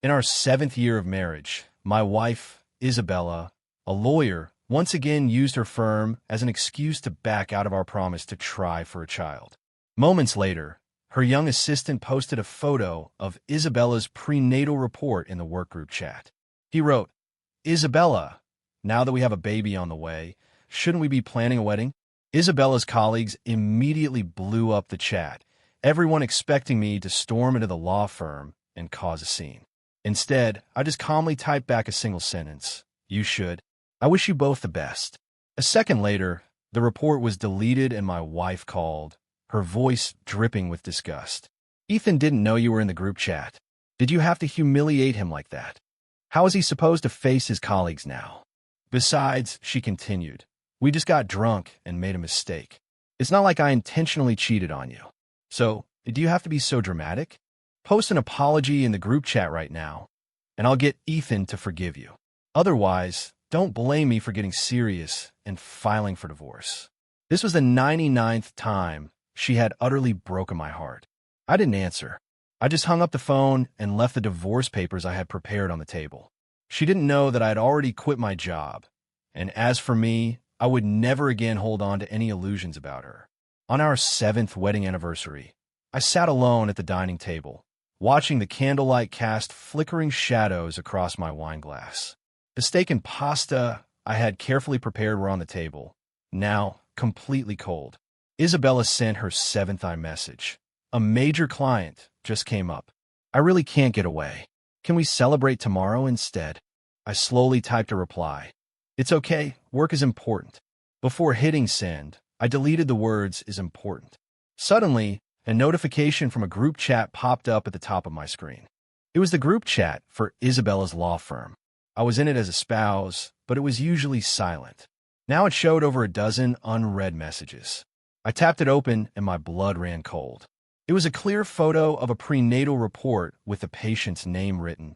In our 7th year of marriage, my wife, Isabella, a lawyer, once again used her firm as an excuse to back out of our promise to try for a child. Moments later, her young assistant posted a photo of Isabella's prenatal report in the workgroup chat. He wrote, "Isabella, now that we have a baby on the way, shouldn't we be planning a wedding?" Isabella's colleagues immediately blew up the chat, everyone expecting me to storm into the law firm and cause a scene. Instead, I just calmly typed back a single sentence. "You should. I wish you both the best." A second later, the report was deleted and my wife called, her voice dripping with disgust. "Ethan didn't know you were in the group chat. Did you have to humiliate him like that? How is he supposed to face his colleagues now? Besides," she continued, "we just got drunk and made a mistake. It's not like I intentionally cheated on you. So, do you have to be so dramatic? Post an apology in the group chat right now, and I'll get Ethan to forgive you. Otherwise, don't blame me for getting serious and filing for divorce." This was the 99th time she had utterly broken my heart. I didn't answer. I just hung up the phone and left the divorce papers I had prepared on the table. She didn't know that I had already quit my job, and as for me, I would never again hold on to any illusions about her. On our 7th wedding anniversary, I sat alone at the dining table, watching the candlelight cast flickering shadows across my wine glass. The steak and pasta I had carefully prepared were on the table, now completely cold. Isabella sent her 7th iMessage. "A major client just came up. I really can't get away. Can we celebrate tomorrow instead?" I slowly typed a reply. "It's okay, work is important." Before hitting send, I deleted the words "is important." Suddenly, a notification from a group chat popped up at the top of my screen. It was the group chat for Isabella's law firm. I was in it as a spouse, but it was usually silent. Now it showed over a dozen unread messages. I tapped it open and my blood ran cold. It was a clear photo of a prenatal report with the patient's name written,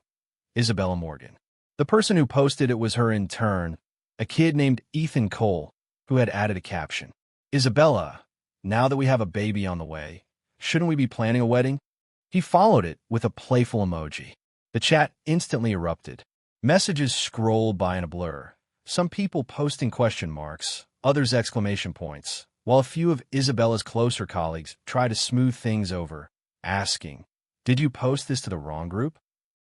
Isabella Morgan. The person who posted it was her intern, a kid named Ethan Cole, who had added a caption. "Isabella, now that we have a baby on the way, shouldn't we be planning a wedding?" He followed it with a playful emoji. The chat instantly erupted. Messages scrolled by in a blur, some people posting question marks, others exclamation points, while a few of Isabella's closer colleagues tried to smooth things over, asking, "Did you post this to the wrong group?"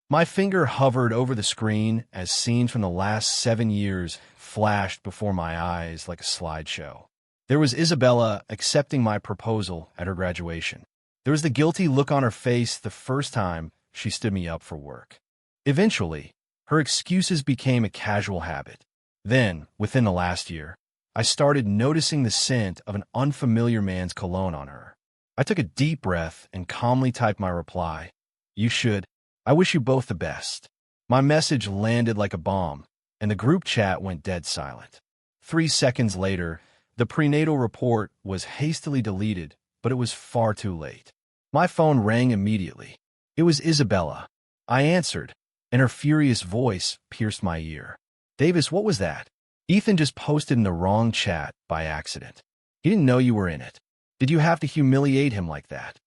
My finger hovered over the screen as scenes from the last 7 years flashed before my eyes like a slideshow. There was Isabella accepting my proposal at her graduation. There was the guilty look on her face the first time she stood me up for work. Eventually, her excuses became a casual habit. Then, within the last year, I started noticing the scent of an unfamiliar man's cologne on her. I took a deep breath and calmly typed my reply. "You should. I wish you both the best." My message landed like a bomb, and the group chat went dead silent. 3 seconds later, the prenatal report was hastily deleted, but it was far too late. My phone rang immediately. It was Isabella. I answered, and her furious voice pierced my ear. "Davis, what was that? Ethan just posted in the wrong chat by accident. He didn't know you were in it. Did you have to humiliate him like that?"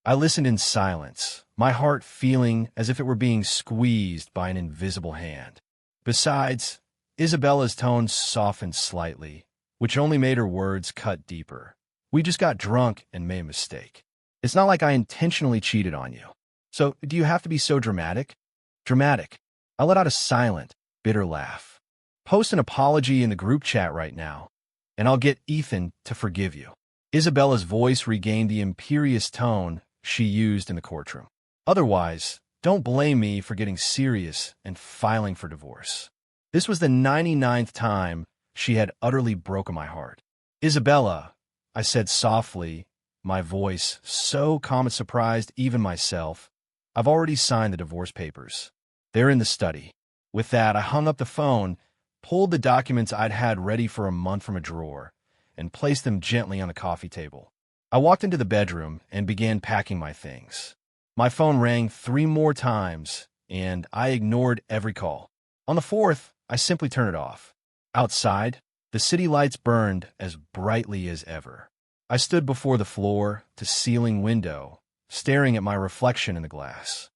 I listened in silence, my heart feeling as if it were being squeezed by an invisible hand. Besides, Isabella's tone softened slightly, which only made her words cut deeper. "We just got drunk and made a mistake. It's not like I intentionally cheated on you. So, do you have to be so dramatic?" Dramatic. I let out a silent, bitter laugh. "Post an apology in the group chat right now, and I'll get Ethan to forgive you." Isabella's voice regained the imperious tone she used in the courtroom. "Otherwise, don't blame me for getting serious and filing for divorce." This was the 99th time she had utterly broken my heart. "Isabella," I said softly, my voice so calm it surprised even myself, "I've already signed the divorce papers. They're in the study." With that, I hung up the phone, pulled the documents I'd had ready for a month from a drawer, and placed them gently on the coffee table. I walked into the bedroom and began packing my things. My phone rang 3 more times, and I ignored every call. On the 4th, I simply turned it off. Outside, the city lights burned as brightly as ever. I stood before the floor-to-ceiling window, staring at my reflection in the glass.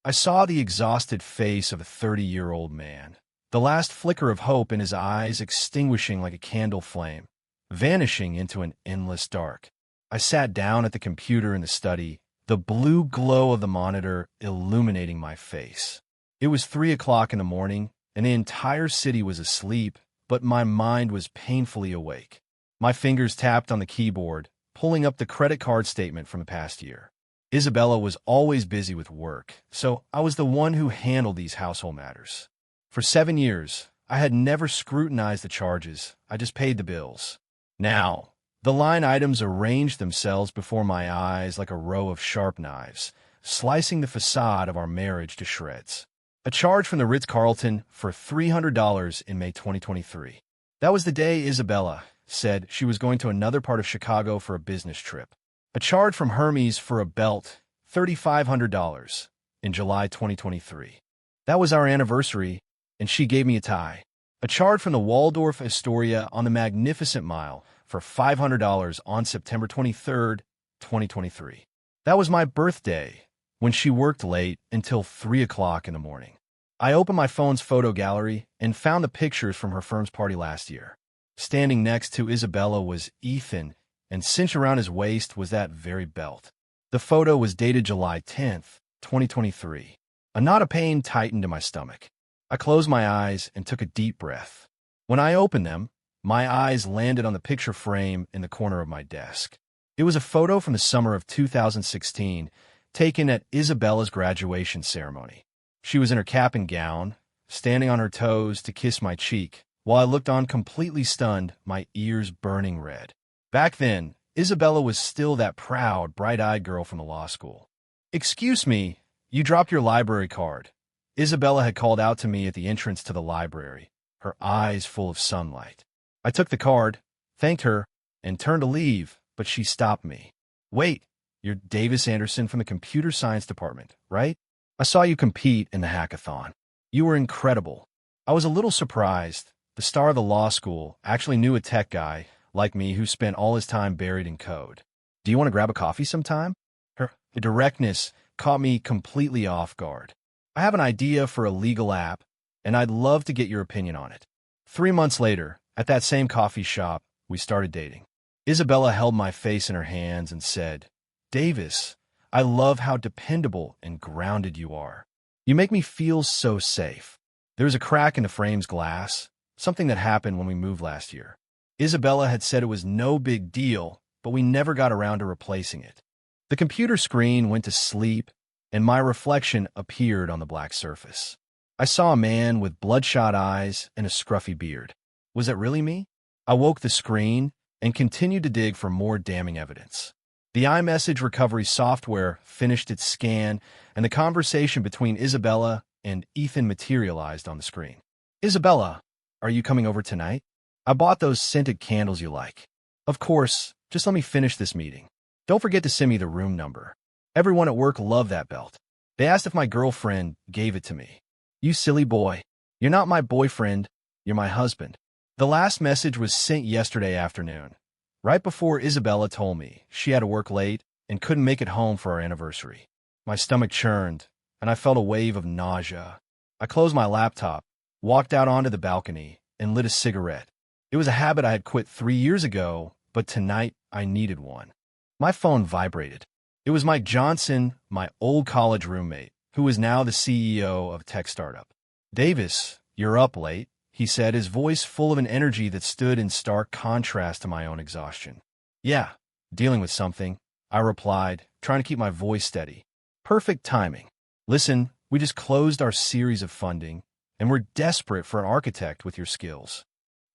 I saw the exhausted face of a 30-year-old man, the last flicker of hope in his eyes extinguishing like a candle flame, vanishing into an endless dark. I sat down at the computer in the study, the blue glow of the monitor illuminating my face. It was 3 o'clock in the morning, and the entire city was asleep, but my mind was painfully awake. My fingers tapped on the keyboard, pulling up the credit card statement from the past year. Isabella was always busy with work, so I was the one who handled these household matters. For 7 years, I had never scrutinized the charges, I just paid the bills. Now, the line items arranged themselves before my eyes like a row of sharp knives, slicing the facade of our marriage to shreds. A charge from the Ritz-Carlton for $300 in May 2023. That was the day Isabella said she was going to another part of Chicago for a business trip. A charge from Hermes for a belt, $3,500, in July 2023. That was our anniversary, and she gave me a tie. A charge from the Waldorf Astoria on the Magnificent Mile for $500 on September 23, 2023. That was my birthday, when she worked late until 3 o'clock in the morning. I opened my phone's photo gallery and found the pictures from her firm's party last year. Standing next to Isabella was Ethan, and cinched around his waist was that very belt. The photo was dated July 10, 2023. A knot of pain tightened in my stomach. I closed my eyes and took a deep breath. When I opened them, my eyes landed on the picture frame in the corner of my desk. It was a photo from the summer of 2016, taken at Isabella's graduation ceremony. She was in her cap and gown, standing on her toes to kiss my cheek, while I looked on completely stunned, my ears burning red. Back then, Isabella was still that proud, bright-eyed girl from the law school. "Excuse me, you dropped your library card." Isabella had called out to me at the entrance to the library, her eyes full of sunlight. I took the card, thanked her, and turned to leave, but she stopped me. "Wait, you're Davis Anderson from the computer science department, right? I saw you compete in the hackathon. You were incredible." I was a little surprised. The star of the law school actually knew a tech guy like me who spent all his time buried in code. "Do you want to grab a coffee sometime?" Her directness caught me completely off guard. "I have an idea for a legal app, and I'd love to get your opinion on it." 3 months later, at that same coffee shop, we started dating. Isabella held my face in her hands and said, "Davis, I love how dependable and grounded you are. You make me feel so safe." There was a crack in the frame's glass, something that happened when we moved last year. Isabella had said it was no big deal, but we never got around to replacing it. The computer screen went to sleep, and my reflection appeared on the black surface. I saw a man with bloodshot eyes and a scruffy beard. Was it really me? I woke the screen and continued to dig for more damning evidence. The iMessage recovery software finished its scan, and the conversation between Isabella and Ethan materialized on the screen. "Isabella, are you coming over tonight? I bought those scented candles you like." "Of course, just let me finish this meeting. Don't forget to send me the room number. Everyone at work loved that belt. They asked if my girlfriend gave it to me." "You silly boy. You're not my boyfriend, you're my husband." The last message was sent yesterday afternoon, right before Isabella told me she had to work late and couldn't make it home for our anniversary. My stomach churned, and I felt a wave of nausea. I closed my laptop, walked out onto the balcony, and lit a cigarette. It was a habit I had quit 3 years ago, but tonight I needed one. My phone vibrated. It was Mike Johnson, my old college roommate, who is now the CEO of a tech startup. "Davis, you're up late," he said, his voice full of an energy that stood in stark contrast to my own exhaustion. "Yeah, dealing with something," I replied, trying to keep my voice steady. "Perfect timing. Listen, we just closed our series of funding, and we're desperate for an architect with your skills.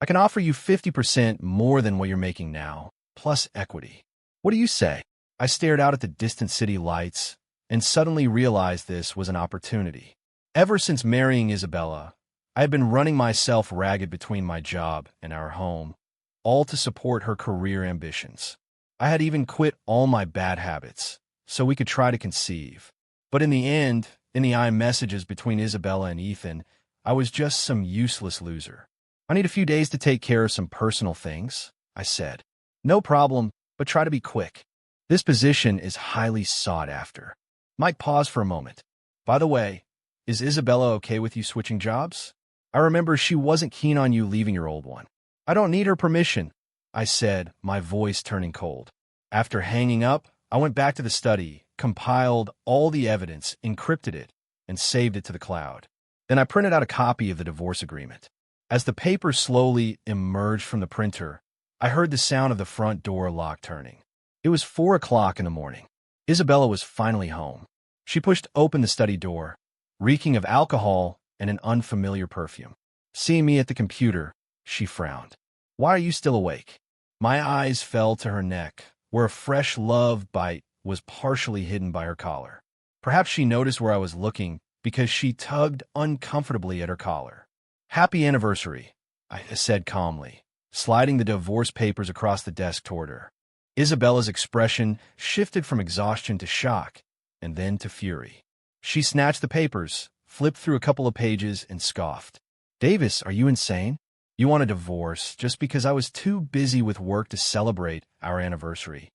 I can offer you 50% more than what you're making now, plus equity. What do you say?" I stared out at the distant city lights and suddenly realized this was an opportunity. Ever since marrying Isabella, I had been running myself ragged between my job and our home, all to support her career ambitions. I had even quit all my bad habits so we could try to conceive. But in the end, in the iMessages between Isabella and Ethan, I was just some useless loser. "I need a few days to take care of some personal things," I said. "No problem, but try to be quick. This position is highly sought after." Mike paused for a moment. By the way, is Isabella okay with you switching jobs? I remember she wasn't keen on you leaving your old one. I don't need her permission, I said, my voice turning cold. After hanging up, I went back to the study, compiled all the evidence, encrypted it, and saved it to the cloud. Then I printed out a copy of the divorce agreement. As the paper slowly emerged from the printer, I heard the sound of the front door lock turning. It was 4 o'clock in the morning. Isabella was finally home. She pushed open the study door, reeking of alcohol and an unfamiliar perfume. Seeing me at the computer, she frowned. Why are you still awake? My eyes fell to her neck, where a fresh love bite was partially hidden by her collar. Perhaps she noticed where I was looking because she tugged uncomfortably at her collar. Happy anniversary, I said calmly, sliding the divorce papers across the desk toward her. Isabella's expression shifted from exhaustion to shock, and then to fury. She snatched the papers, flipped through a couple of pages, and scoffed. Davis, are you insane? You want a divorce just because I was too busy with work to celebrate our anniversary.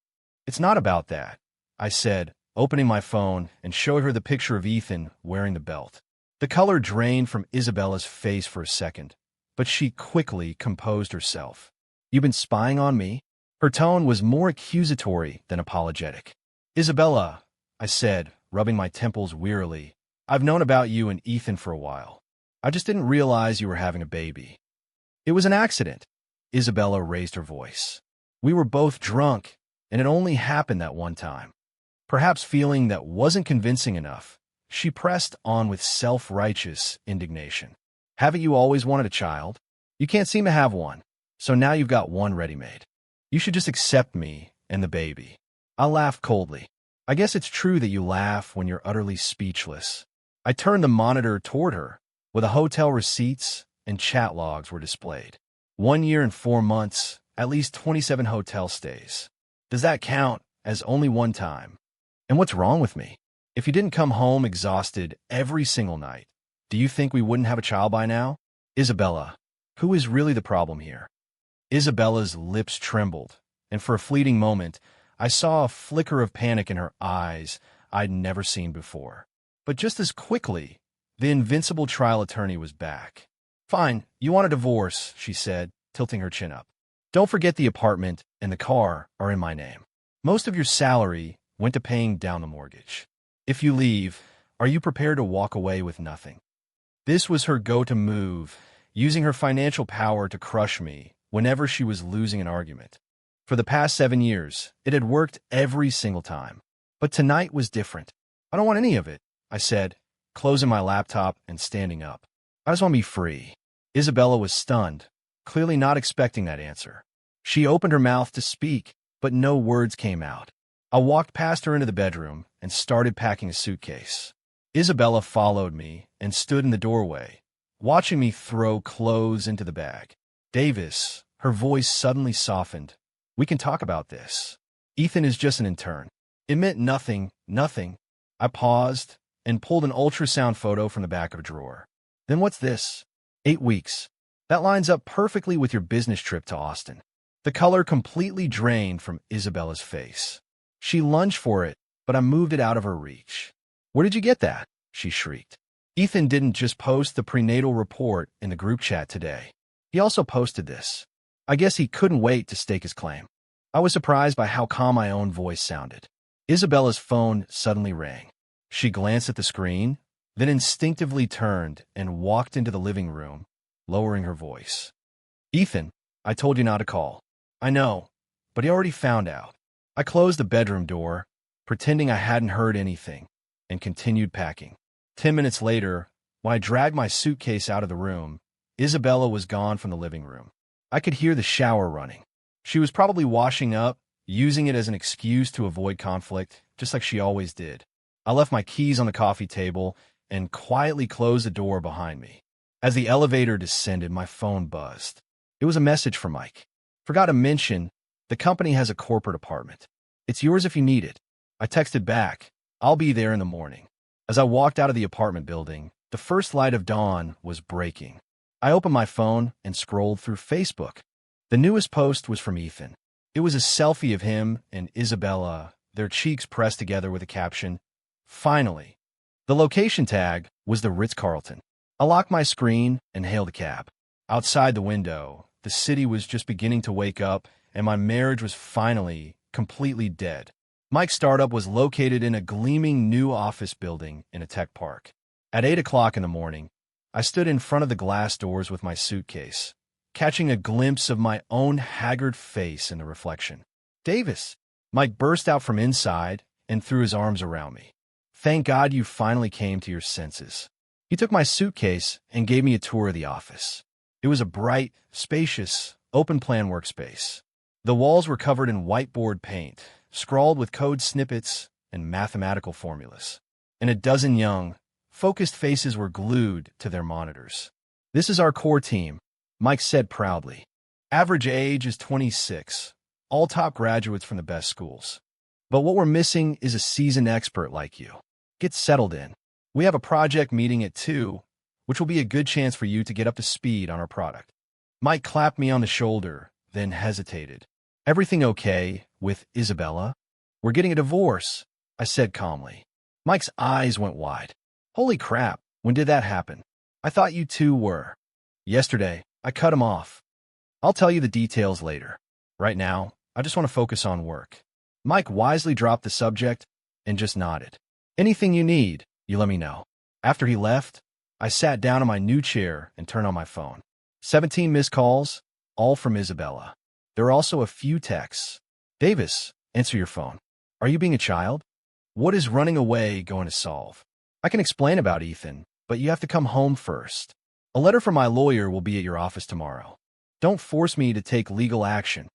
It's not about that, I said, opening my phone and showing her the picture of Ethan wearing the belt. The color drained from Isabella's face for a second, but she quickly composed herself. You've been spying on me? Her tone was more accusatory than apologetic. Isabella, I said, rubbing my temples wearily, I've known about you and Ethan for a while. I just didn't realize you were having a baby. It was an accident. Isabella raised her voice. We were both drunk, and it only happened that one time. Perhaps feeling that wasn't convincing enough, she pressed on with self-righteous indignation. Haven't you always wanted a child? You can't seem to have one, so now you've got one ready-made. You should just accept me and the baby. I laughed coldly. I guess it's true that you laugh when you're utterly speechless. I turned the monitor toward her, where the hotel receipts and chat logs were displayed. 1 year and 4 months, at least 27 hotel stays. Does that count as only one time? And what's wrong with me? If you didn't come home exhausted every single night, do you think we wouldn't have a child by now? Isabella, who is really the problem here? Isabella's lips trembled, and for a fleeting moment, I saw a flicker of panic in her eyes I'd never seen before. But just as quickly, the invincible trial attorney was back. Fine, you want a divorce, she said, tilting her chin up. Don't forget the apartment and the car are in my name. Most of your salary went to paying down the mortgage. If you leave, are you prepared to walk away with nothing? This was her go-to move, using her financial power to crush me whenever she was losing an argument. For the past 7 years, it had worked every single time. But tonight was different. I don't want any of it, I said, closing my laptop and standing up. I just want to be free. Isabella was stunned, clearly not expecting that answer. She opened her mouth to speak, but no words came out. I walked past her into the bedroom and started packing a suitcase. Isabella followed me and stood in the doorway, watching me throw clothes into the bag. Davis, her voice suddenly softened. We can talk about this. Ethan is just an intern. It meant nothing. I paused and pulled an ultrasound photo from the back of a drawer. Then what's this? 8 weeks. That lines up perfectly with your business trip to Austin. The color completely drained from Isabella's face. She lunged for it, but I moved it out of her reach. Where did you get that? She shrieked. Ethan didn't just post the prenatal report in the group chat today. He also posted this. I guess he couldn't wait to stake his claim. I was surprised by how calm my own voice sounded. Isabella's phone suddenly rang. She glanced at the screen, then instinctively turned and walked into the living room, lowering her voice. Ethan, I told you not to call. I know, but he already found out. I closed the bedroom door, pretending I hadn't heard anything, and continued packing. 10 minutes later, when I dragged my suitcase out of the room, Isabella was gone from the living room. I could hear the shower running. She was probably washing up, using it as an excuse to avoid conflict, just like she always did. I left my keys on the coffee table and quietly closed the door behind me. As the elevator descended, my phone buzzed. It was a message from Mike. Forgot to mention, the company has a corporate apartment. It's yours if you need it. I texted back, I'll be there in the morning. As I walked out of the apartment building, the first light of dawn was breaking. I opened my phone and scrolled through Facebook. The newest post was from Ethan. It was a selfie of him and Isabella, their cheeks pressed together with a caption, "Finally." The location tag was the Ritz-Carlton. I locked my screen and hailed a cab. Outside the window, the city was just beginning to wake up, and my marriage was finally completely dead. Mike's startup was located in a gleaming new office building in a tech park. At 8 o'clock in the morning, I stood in front of the glass doors with my suitcase, catching a glimpse of my own haggard face in the reflection. "Davis!" Mike burst out from inside and threw his arms around me. "Thank God you finally came to your senses." He took my suitcase and gave me a tour of the office. It was a bright, spacious, open-plan workspace. The walls were covered in whiteboard paint, scrawled with code snippets and mathematical formulas. And a dozen young, focused faces were glued to their monitors. "This is our core team," Mike said proudly. "Average age is 26, all top graduates from the best schools. But what we're missing is a seasoned expert like you. Get settled in. We have a project meeting at 2, which will be a good chance for you to get up to speed on our product." Mike clapped me on the shoulder, then hesitated. "Everything okay with Isabella?" "We're getting a divorce," I said calmly. Mike's eyes went wide. "Holy crap, when did that happen? I thought you two were." "Yesterday, I cut him off. I'll tell you the details later. Right now, I just want to focus on work." Mike wisely dropped the subject and just nodded. "Anything you need, you let me know." After he left, I sat down in my new chair and turned on my phone. 17 missed calls, all from Isabella. There were also a few texts. "Davis, answer your phone. Are you being a child? What is running away going to solve? I can explain about Ethan, but you have to come home first. A letter from my lawyer will be at your office tomorrow. Don't force me to take legal action."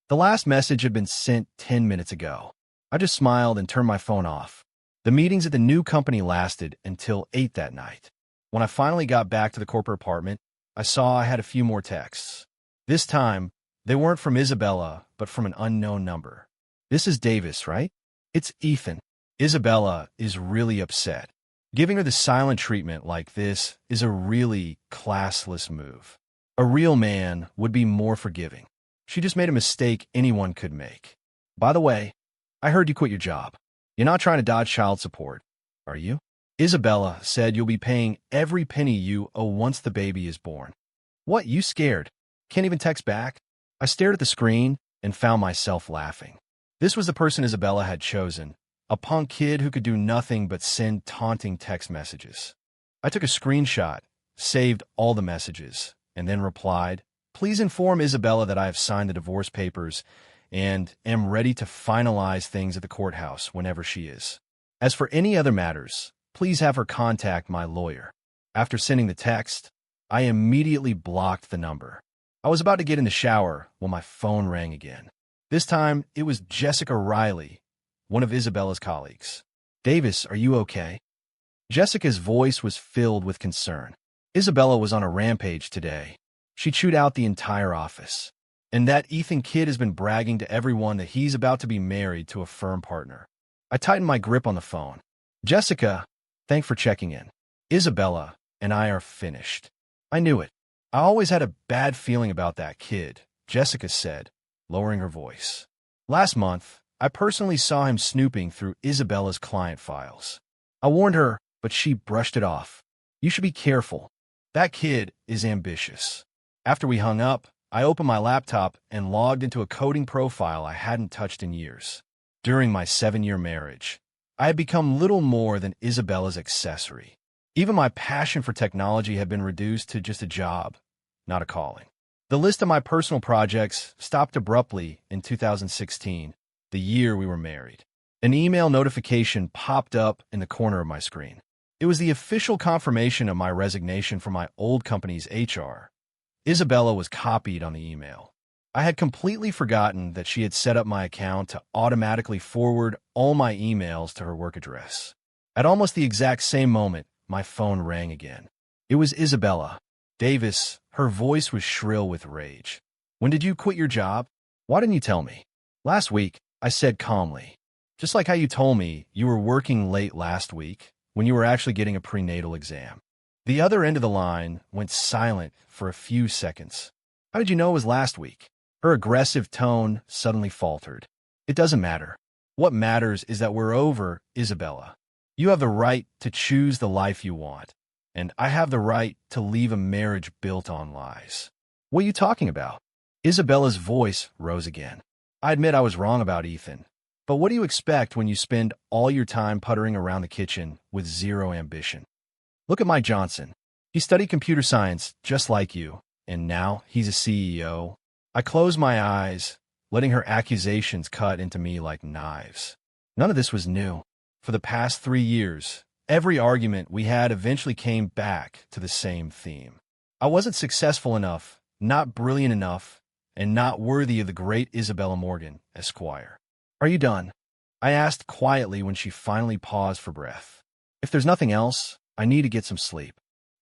The last message had been sent 10 minutes ago. I just smiled and turned my phone off. The meetings at the new company lasted until 8 that night. When I finally got back to the corporate apartment, I saw I had a few more texts. This time, they weren't from Isabella, but from an unknown number. "This is Davis, right? It's Ethan. Isabella is really upset. Giving her the silent treatment like this is a really classless move. A real man would be more forgiving. She just made a mistake anyone could make. By the way, I heard you quit your job. You're not trying to dodge child support, are you? Isabella said you'll be paying every penny you owe once the baby is born." "What, you scared? Can't even text back?" I stared at the screen and found myself laughing. This was the person Isabella had chosen, a punk kid who could do nothing but send taunting text messages. I took a screenshot, saved all the messages, and then replied, "Please inform Isabella that I have signed the divorce papers and am ready to finalize things at the courthouse whenever she is. As for any other matters, please have her contact my lawyer." After sending the text, I immediately blocked the number. I was about to get in the shower when my phone rang again. This time, it was Jessica Riley, one of Isabella's colleagues. "Davis, are you okay?" Jessica's voice was filled with concern. "Isabella was on a rampage today. She chewed out the entire office. And that Ethan kid has been bragging to everyone that he's about to be married to a firm partner." I tightened my grip on the phone. "Jessica, thanks for checking in. Isabella and I are finished." I knew it. "I always had a bad feeling about that kid," Jessica said, lowering her voice. "Last month, I personally saw him snooping through Isabella's client files. I warned her, but she brushed it off. You should be careful. That kid is ambitious." After we hung up, I opened my laptop and logged into a coding profile I hadn't touched in years. During my 7-year marriage, I had become little more than Isabella's accessory. Even my passion for technology had been reduced to just a job, not a calling. The list of my personal projects stopped abruptly in 2016, the year we were married. An email notification popped up in the corner of my screen. It was the official confirmation of my resignation from my old company's HR. Isabella was copied on the email. I had completely forgotten that she had set up my account to automatically forward all my emails to her work address. At almost the exact same moment, my phone rang again. It was Isabella. "Davis," her voice was shrill with rage. "When did you quit your job? Why didn't you tell me?" "Last week," I said calmly. "Just like how you told me you were working late last week when you were actually getting a prenatal exam." The other end of the line went silent for a few seconds. "How did you know it was last week?" Her aggressive tone suddenly faltered. "It doesn't matter. What matters is that we're over, Isabella. You have the right to choose the life you want, and I have the right to leave a marriage built on lies. What are you talking about? Isabella's voice rose again. I admit I was wrong about Ethan, but what do you expect when you spend all your time puttering around the kitchen with zero ambition? Look at Mike Johnson. He studied computer science just like you, and now he's a CEO. I closed my eyes, letting her accusations cut into me like knives. None of this was new. For the past 3 years, every argument we had eventually came back to the same theme. I wasn't successful enough, not brilliant enough, and not worthy of the great Isabella Morgan, Esquire. Are you done? I asked quietly when she finally paused for breath. If there's nothing else, I need to get some sleep.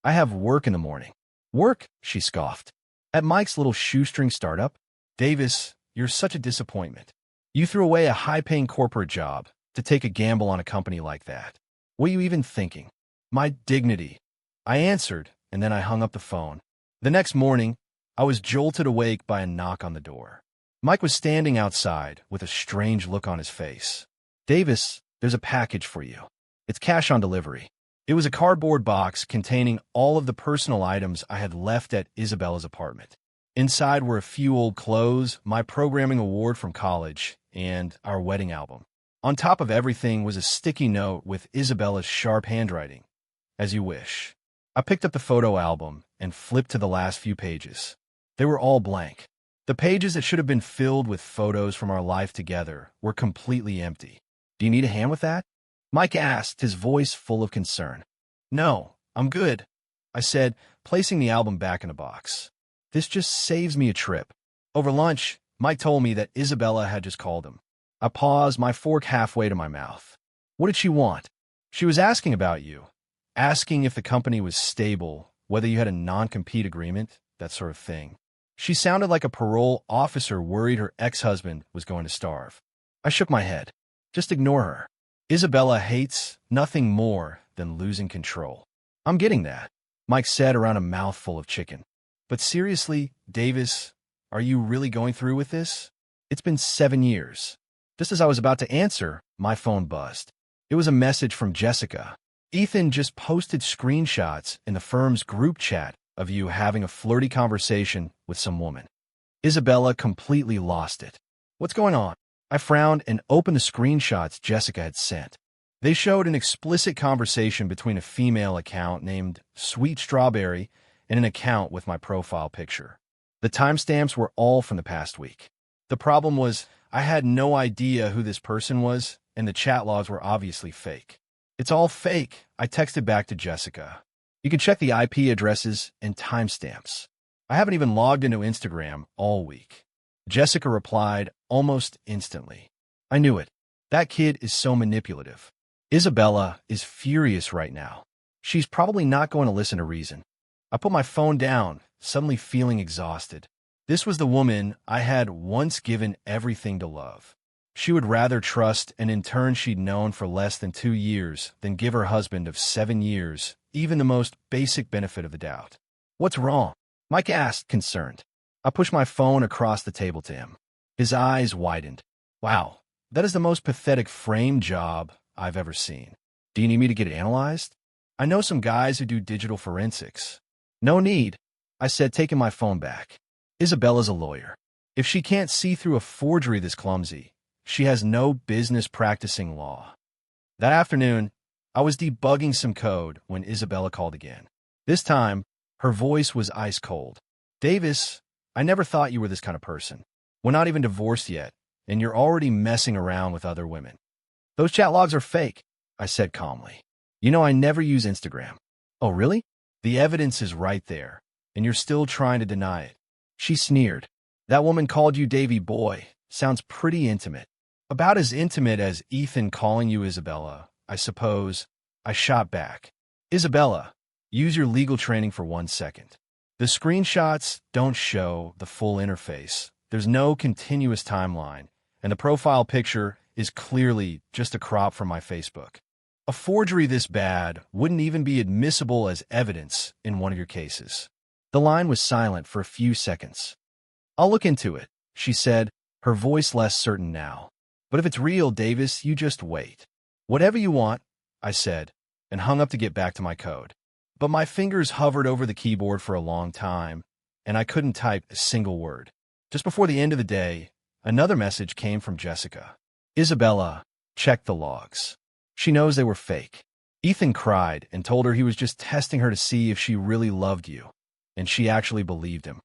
I have work in the morning. Work? She scoffed. At Mike's little shoestring startup? Davis, you're such a disappointment. You threw away a high-paying corporate job to take a gamble on a company like that. What are you even thinking? My dignity. I answered, and then I hung up the phone. The next morning, I was jolted awake by a knock on the door. Mike was standing outside with a strange look on his face. Davis, there's a package for you. It's cash on delivery. It was a cardboard box containing all of the personal items I had left at Isabella's apartment. Inside were a few old clothes, my programming award from college, and our wedding album. On top of everything was a sticky note with Isabella's sharp handwriting. As you wish. I picked up the photo album and flipped to the last few pages. They were all blank. The pages that should have been filled with photos from our life together were completely empty. Do you need a hand with that? Mike asked, his voice full of concern. No, I'm good, I said, placing the album back in the box. This just saves me a trip. Over lunch, Mike told me that Isabella had just called him. I paused, my fork halfway to my mouth. What did she want? She was asking about you, asking if the company was stable, whether you had a non-compete agreement, that sort of thing. She sounded like a parole officer worried her ex-husband was going to starve. I shook my head. Just ignore her. Isabella hates nothing more than losing control. I'm getting that, Mike said around a mouthful of chicken. But seriously, Davis, are you really going through with this? It's been 7 years. Just as I was about to answer, my phone buzzed. It was a message from Jessica. Ethan just posted screenshots in the firm's group chat of you having a flirty conversation with some woman. Isabella completely lost it. What's going on? I frowned and opened the screenshots Jessica had sent. They showed an explicit conversation between a female account named Sweet Strawberry and an account with my profile picture. The timestamps were all from the past week. The problem was I had no idea who this person was, and the chat logs were obviously fake. It's all fake, I texted back to Jessica. You can check the IP addresses and timestamps. I haven't even logged into Instagram all week. Jessica replied almost instantly. I knew it. That kid is so manipulative. Isabella is furious right now. She's probably not going to listen to reason. I put my phone down, suddenly feeling exhausted. This was the woman I had once given everything to love. She would rather trust an intern she'd known for less than 2 years than give her husband of 7 years even the most basic benefit of the doubt. What's wrong? Mike asked, concerned. I pushed my phone across the table to him. His eyes widened. Wow, that is the most pathetic frame job I've ever seen. Do you need me to get it analyzed? I know some guys who do digital forensics. No need, I said, taking my phone back. Isabella's a lawyer. If she can't see through a forgery this clumsy, she has no business practicing law. That afternoon, I was debugging some code when Isabella called again. This time, her voice was ice cold. Davis, I never thought you were this kind of person. We're not even divorced yet, and you're already messing around with other women. Those chat logs are fake, I said calmly. You know I never use Instagram. Oh, really? The evidence is right there, and you're still trying to deny it. She sneered. That woman called you Davy Boy. Sounds pretty intimate. About as intimate as Ethan calling you Isabella, I suppose. I shot back. Isabella, use your legal training for 1 second. The screenshots don't show the full interface. There's no continuous timeline, and the profile picture is clearly just a crop from my Facebook. A forgery this bad wouldn't even be admissible as evidence in one of your cases. The line was silent for a few seconds. I'll look into it, she said, her voice less certain now. But if it's real, Davis, you just wait. Whatever you want, I said, and hung up to get back to my code. But my fingers hovered over the keyboard for a long time, and I couldn't type a single word. Just before the end of the day, another message came from Jessica. Isabella, check the logs. She knows they were fake. Ethan cried and told her he was just testing her to see if she really loved you, and she actually believed him.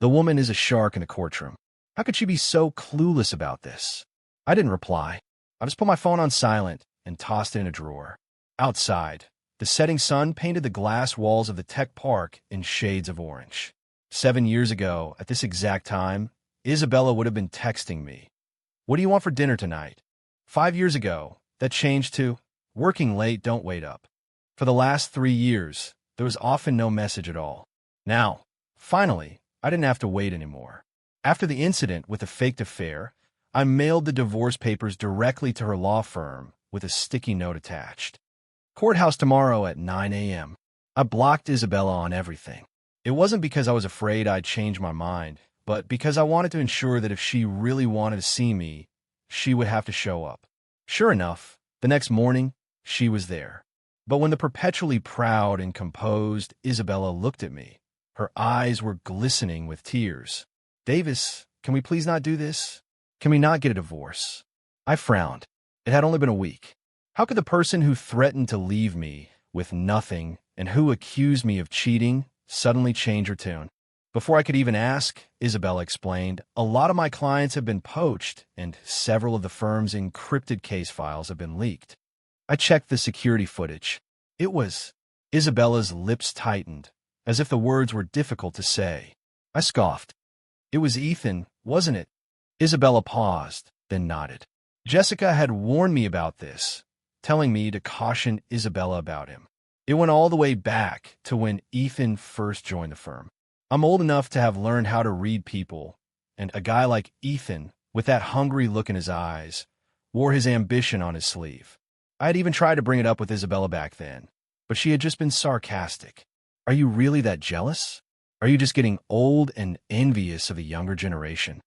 The woman is a shark in a courtroom. How could she be so clueless about this? I didn't reply. I just put my phone on silent and tossed it in a drawer. Outside, the setting sun painted the glass walls of the tech park in shades of orange. 7 years ago, at this exact time, Isabella would have been texting me, "What do you want for dinner tonight?" 5 years ago, that changed to, "Working late, don't wait up." For the last 3 years, there was often no message at all. Now, finally, I didn't have to wait anymore. After the incident with the faked affair, I mailed the divorce papers directly to her law firm with a sticky note attached. Courthouse tomorrow at 9 a.m. I blocked Isabella on everything. It wasn't because I was afraid I'd change my mind, but because I wanted to ensure that if she really wanted to see me, she would have to show up. Sure enough, the next morning, she was there. But when the perpetually proud and composed Isabella looked at me, her eyes were glistening with tears. "Davis, can we please not do this? Can we not get a divorce?" I frowned. It had only been a week. How could the person who threatened to leave me with nothing and who accused me of cheating suddenly change her tune? Before I could even ask, Isabella explained, "A lot of my clients have been poached, and several of the firm's encrypted case files have been leaked." I checked the security footage. It was... Isabella's lips tightened, as if the words were difficult to say. I scoffed. "It was Ethan, wasn't it?" Isabella paused, then nodded. Jessica had warned me about this, telling me to caution Isabella about him. It went all the way back to when Ethan first joined the firm. I'm old enough to have learned how to read people, and a guy like Ethan, with that hungry look in his eyes, wore his ambition on his sleeve. I had even tried to bring it up with Isabella back then, but she had just been sarcastic. "Are you really that jealous? Are you just getting old and envious of the younger generation?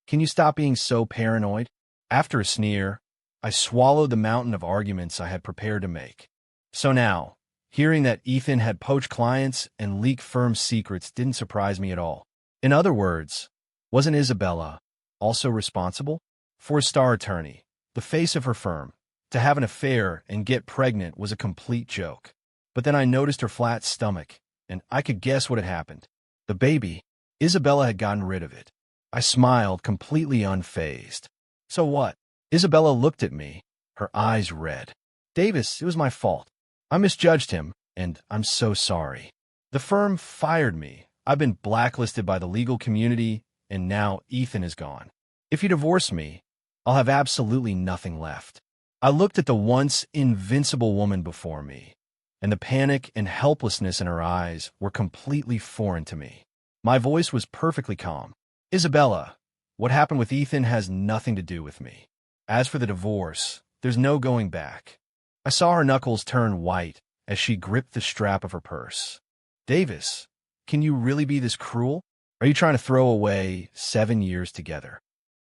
Can you stop being so paranoid?" After a sneer, I swallowed the mountain of arguments I had prepared to make. So now, hearing that Ethan had poached clients and leaked firm secrets didn't surprise me at all. In other words, wasn't Isabella also responsible? For a star attorney, the face of her firm, to have an affair and get pregnant was a complete joke. But then I noticed her flat stomach, and I could guess what had happened. The baby. Isabella had gotten rid of it. I smiled, completely unfazed. "So what?" Isabella looked at me, her eyes red. "Davis, it was my fault. I misjudged him, and I'm so sorry. The firm fired me. I've been blacklisted by the legal community, and now Ethan is gone. If you divorce me, I'll have absolutely nothing left." I looked at the once invincible woman before me, and the panic and helplessness in her eyes were completely foreign to me. My voice was perfectly calm. "Isabella, what happened with Ethan has nothing to do with me. As for the divorce, there's no going back." I saw her knuckles turn white as she gripped the strap of her purse. "Davis, can you really be this cruel? Are you trying to throw away 7 years together?"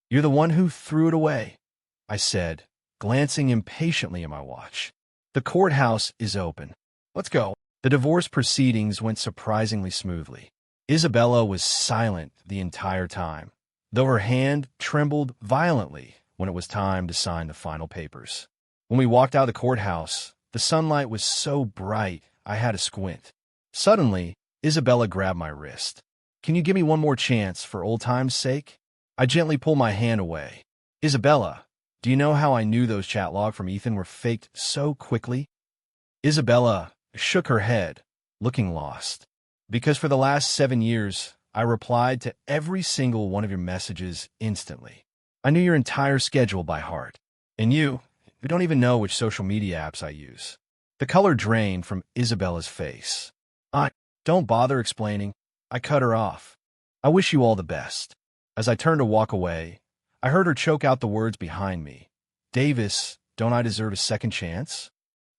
"You're the one who threw it away," I said, glancing impatiently at my watch. "The courthouse is open. Let's go." The divorce proceedings went surprisingly smoothly. Isabella was silent the entire time, though her hand trembled violently when it was time to sign the final papers. When we walked out of the courthouse, the sunlight was so bright I had to squint. Suddenly, Isabella grabbed my wrist. "Can you give me one more chance for old time's sake?" I gently pulled my hand away. "Isabella, do you know how I knew those chat logs from Ethan were faked so quickly?" Isabella shook her head, looking lost. "Because for the last 7 years, I replied to every single one of your messages instantly. I knew your entire schedule by heart. And you don't even know which social media apps I use." The color drained from Isabella's face. Don't bother explaining." I cut her off. "I wish you all the best." As I turned to walk away, I heard her choke out the words behind me. "Davis, don't I deserve a second chance?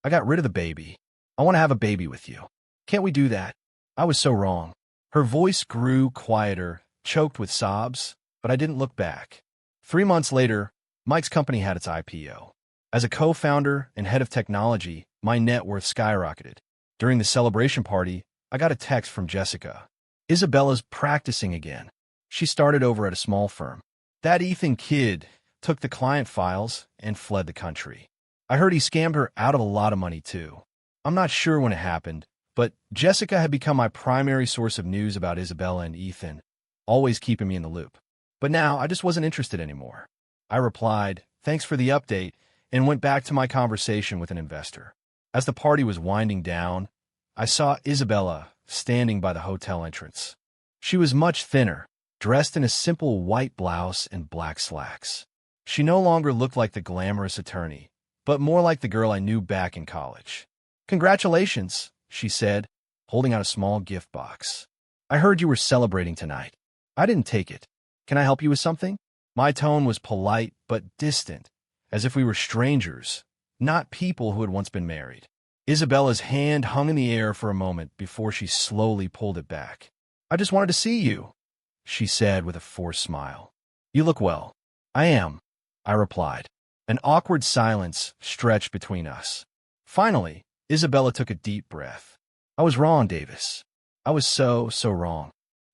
I got rid of the baby. I want to have a baby with you. Can't we do that? I was so wrong." Her voice grew quieter, choked with sobs, but I didn't look back. 3 months later, Mike's company had its IPO. As a co-founder and head of technology, my net worth skyrocketed. During the celebration party, I got a text from Jessica. Isabella's practicing again. She started over at a small firm. That Ethan kid took the client files and fled the country. I heard he scammed her out of a lot of money too. I'm not sure when it happened, but Jessica had become my primary source of news about Isabella and Ethan, always keeping me in the loop. But now I just wasn't interested anymore. I replied, "Thanks for the update," and went back to my conversation with an investor. As the party was winding down, I saw Isabella standing by the hotel entrance. She was much thinner, dressed in a simple white blouse and black slacks. She no longer looked like the glamorous attorney, but more like the girl I knew back in college. "Congratulations," she said, holding out a small gift box. "I heard you were celebrating tonight. I didn't take it. Can I help you with something?" My tone was polite but distant, as if we were strangers, not people who had once been married. Isabella's hand hung in the air for a moment before she slowly pulled it back. "I just wanted to see you," she said with a forced smile. "You look well." "I am," I replied. An awkward silence stretched between us. Finally, Isabella took a deep breath. "I was wrong, Davis. I was so wrong."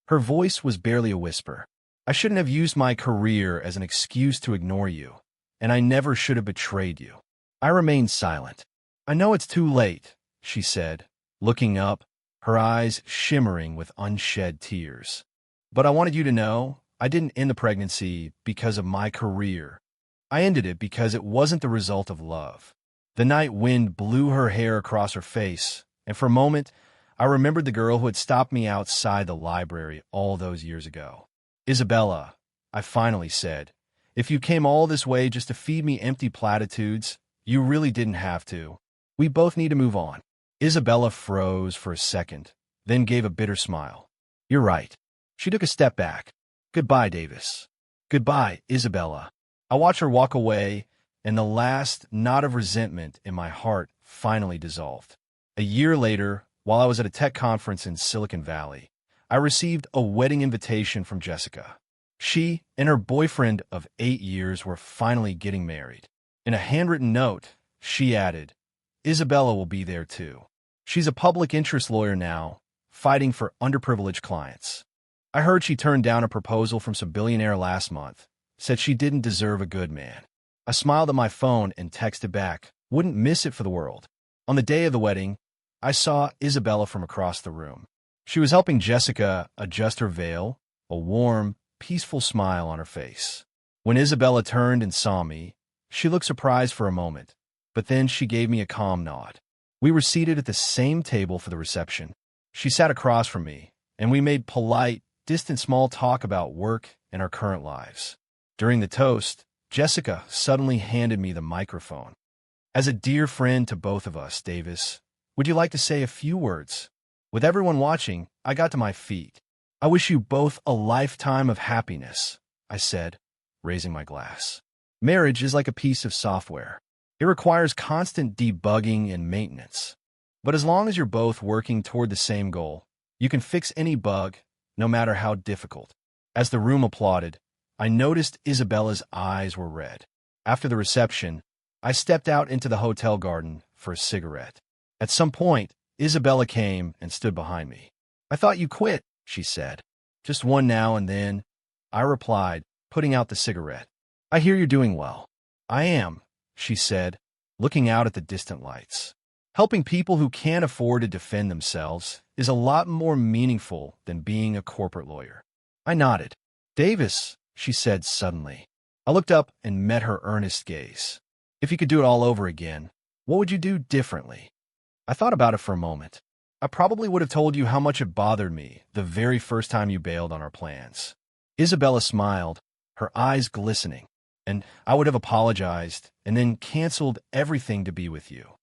Her voice was barely a whisper. "I shouldn't have used my career as an excuse to ignore you, and I never should have betrayed you." I remained silent. "I know it's too late," she said, looking up, her eyes shimmering with unshed tears. "But I wanted you to know I didn't end the pregnancy because of my career. I ended it because it wasn't the result of love." The night wind blew her hair across her face, and for a moment, I remembered the girl who had stopped me outside the library all those years ago. "Isabella," I finally said, "if you came all this way just to feed me empty platitudes, you really didn't have to. We both need to move on." Isabella froze for a second, then gave a bitter smile. "You're right." She took a step back. "Goodbye, Davis." "Goodbye, Isabella." I watched her walk away, and the last knot of resentment in my heart finally dissolved. A year later, while I was at a tech conference in Silicon Valley, I received a wedding invitation from Jessica. She and her boyfriend of 8 years were finally getting married. In a handwritten note, she added, "Isabella will be there too. She's a public interest lawyer now, fighting for underprivileged clients." I heard she turned down a proposal from some billionaire last month, said she didn't deserve a good man. I smiled at my phone and texted back, "Wouldn't miss it for the world." On the day of the wedding, I saw Isabella from across the room. She was helping Jessica adjust her veil, a warm, peaceful smile on her face. When Isabella turned and saw me, she looked surprised for a moment, but then she gave me a calm nod. We were seated at the same table for the reception. She sat across from me, and we made polite, distant small talk about work and our current lives. During the toast, Jessica suddenly handed me the microphone. "As a dear friend to both of us, Davis, would you like to say a few words?" With everyone watching, I got to my feet. "I wish you both a lifetime of happiness," I said, raising my glass. "Marriage is like a piece of software. It requires constant debugging and maintenance. But as long as you're both working toward the same goal, you can fix any bug, no matter how difficult." As the room applauded, I noticed Isabella's eyes were red. After the reception, I stepped out into the hotel garden for a cigarette. At some point, Isabella came and stood behind me. "I thought you quit," she said. "Just one now and then," I replied, putting out the cigarette. "I hear you're doing well." "I am," she said, looking out at the distant lights. "Helping people who can't afford to defend themselves is a lot more meaningful than being a corporate lawyer." I nodded. "Davis," she said suddenly. I looked up and met her earnest gaze. "If you could do it all over again, what would you do differently?" I thought about it for a moment. "I probably would have told you how much it bothered me the very first time you bailed on our plans." Isabella smiled, her eyes glistening, "and I would have apologized and then canceled everything to be with you."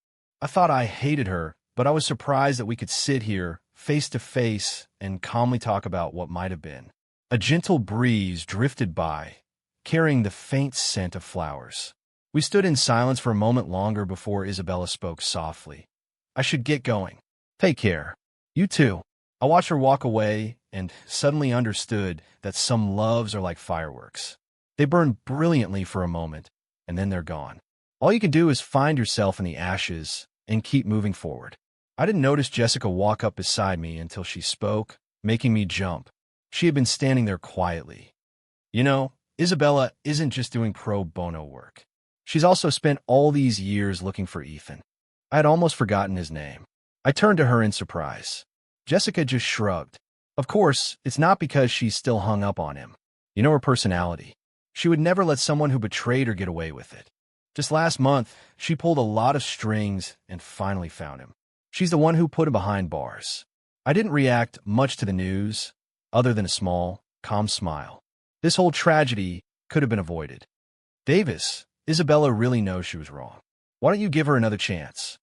I thought I hated her, but I was surprised that we could sit here, face to face, and calmly talk about what might have been. A gentle breeze drifted by, carrying the faint scent of flowers. We stood in silence for a moment longer before Isabella spoke softly. "I should get going. Take care." "You too." I watched her walk away and suddenly understood that some loves are like fireworks. They burn brilliantly for a moment, and then they're gone. All you can do is find yourself in the ashes and keep moving forward. I didn't notice Jessica walk up beside me until she spoke, making me jump. She had been standing there quietly. You know, Isabella isn't just doing pro bono work. She's also spent all these years looking for Ethan. I had almost forgotten his name. I turned to her in surprise. Jessica just shrugged. Of course, it's not because she's still hung up on him. You know her personality. She would never let someone who betrayed her get away with it. Just last month, she pulled a lot of strings and finally found him. She's the one who put him behind bars. I didn't react much to the news, other than a small, calm smile. This whole tragedy could have been avoided. Davis, Isabella really knows she was wrong. Why don't you give her another chance?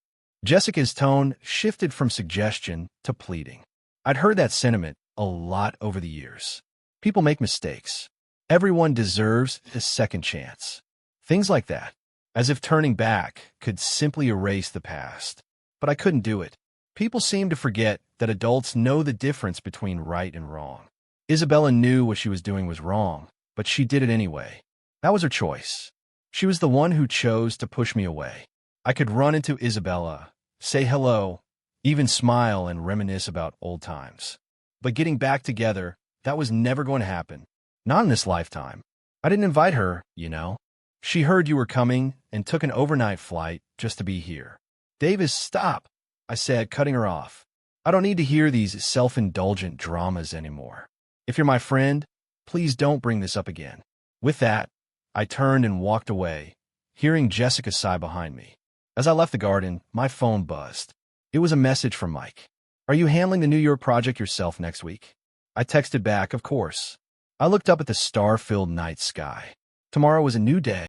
Jessica's tone shifted from suggestion to pleading. I'd heard that sentiment a lot over the years. People make mistakes. Everyone deserves a second chance. Things like that, as if turning back could simply erase the past. But I couldn't do it. People seem to forget that adults know the difference between right and wrong. Isabella knew what she was doing was wrong, but she did it anyway. That was her choice. She was the one who chose to push me away. I could run into Isabella, say hello, even smile and reminisce about old times. But getting back together, that was never going to happen. Not in this lifetime. I didn't invite her, you know. She heard you were coming and took an overnight flight just to be here. Davis, stop, I said, cutting her off. I don't need to hear these self-indulgent dramas anymore. If you're my friend, please don't bring this up again. With that, I turned and walked away, hearing Jessica sigh behind me. As I left the garden, my phone buzzed. It was a message from Mike. Are you handling the New York project yourself next week? I texted back, of course. I looked up at the star-filled night sky. Tomorrow was a new day.